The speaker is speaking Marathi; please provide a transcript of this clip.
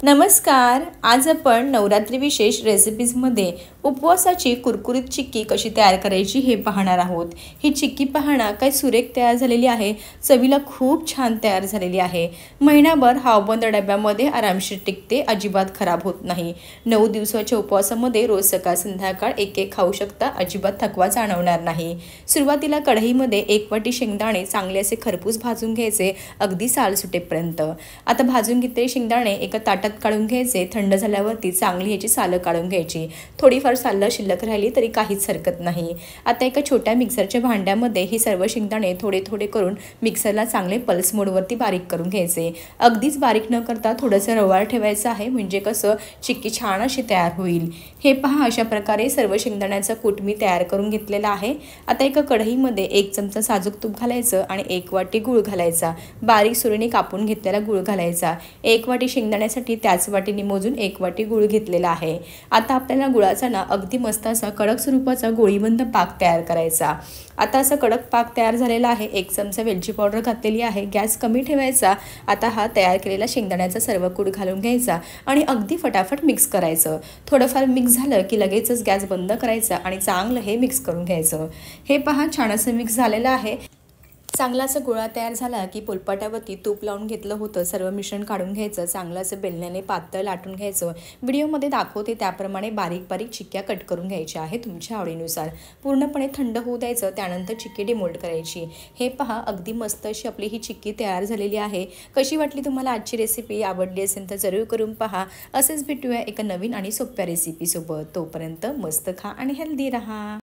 नमस्कार. आज आपण नवरात्री विशेष रेसिपीजमध्ये उपवासाची कुरकुरीत चिक्की कशी तयार करायची हे पाहणार आहोत. ही चिक्की पाहणं काय सुरेख तयार झालेली आहे. चवीला खूप छान तयार झालेली आहे. महिनाभर हवाबंद डब्यामध्ये आरामशीर टिकते, अजिबात खराब होत नाही. 9 दिवसाच्या उपवासामध्ये रोज सकाळ संध्याकाळ एक खाऊ शकता, अजिबात थकवा जाणवणार नाही. सुरुवातीला कढईमध्ये 1 वाटी शेंगदाणे चांगले असे खरपूस भाजून घ्यायचे, अगदी साल सुटेपर्यंत. आता भाजून घेतलेले शेंगदाणे एका ताटात काढून घ्यायचे. थंड झाल्यावरती चांगली याची सालं काढून घ्यायची. थोडीफार सालं शिल्लक राहिली तरी काहीच हरकत नाही. आता एका छोट्या मिक्सरच्या भांड्यामध्ये ही सर्व शेंगदाणे थोडे थोडे करून मिक्सरला चांगले पल्स मोडवरती बारीक करून घ्यायचे. अगदीच बारीक न करता थोडंसं रवाळ ठेवायचं आहे, म्हणजे कसं चिक्की छान अशी तयार होईल. हे पहा, अशा प्रकारे सर्व शेंगदाण्याचा कूट मी तयार करून घेतलेला आहे. आता एका कढईमध्ये 1 चमचा साजूक तूप घालायचं आणि 1 वाटी गूळ घालायचा. बारीक सुरीने कापून घेतलेला गूळ घालायचा. 1 वाटी शेंगदाण्यासाठी त्याच वाटीने मोजून 1 वाटी गूळ घेतलेला आहे. आता आपल्याला गुळाचा ना अगदी मस्त असा कडक स्वरूपाचा गोळीबंद पाक तयार करायचा. आता असा कडक पाक तयार झालेला आहे. 1 चमचा वेलची पावडर घातलेली आहे. गॅस कमी ठेवायचा. आता हा तयार केलेला शेंगदाण्याचा सर्व कूट घालून घ्यायचा आणि अगदी फटाफट मिक्स करायचं. थोडंफार मिक्स झालं की लगेचच गॅस बंद करायचा आणि चांगलं हे मिक्स करून घ्यायचं. हे पहा, छान असं मिक्स झालेलं आहे. चांगला असं गोळा तयार झाला की पोलपाटावरती तूप लावून घेतलं होतं सर्व मिश्रण काढून घ्यायचं. चांगलं असं बेलण्याने पातळ लाटून घ्यायचं. व्हिडिओमध्ये दाखवते त्याप्रमाणे बारीक बारीक चिक्क्या कट करून घ्यायच्या आहेत तुमच्या आवडीनुसार. पूर्णपणे थंड होऊ द्यायचं, त्यानंतर चिक्की डिमोल्ड करायची. हे पहा, अगदी मस्त अशी आपली ही चिक्की तयार झालेली आहे. कशी वाटली तुम्हाला आजची रेसिपी? आवडली असेल तर जरूर करून पहा. असेच भेटूया एका नवीन आणि सोप्या रेसिपीसोबत. तोपर्यंत मस्त खा आणि हेल्दी राहा.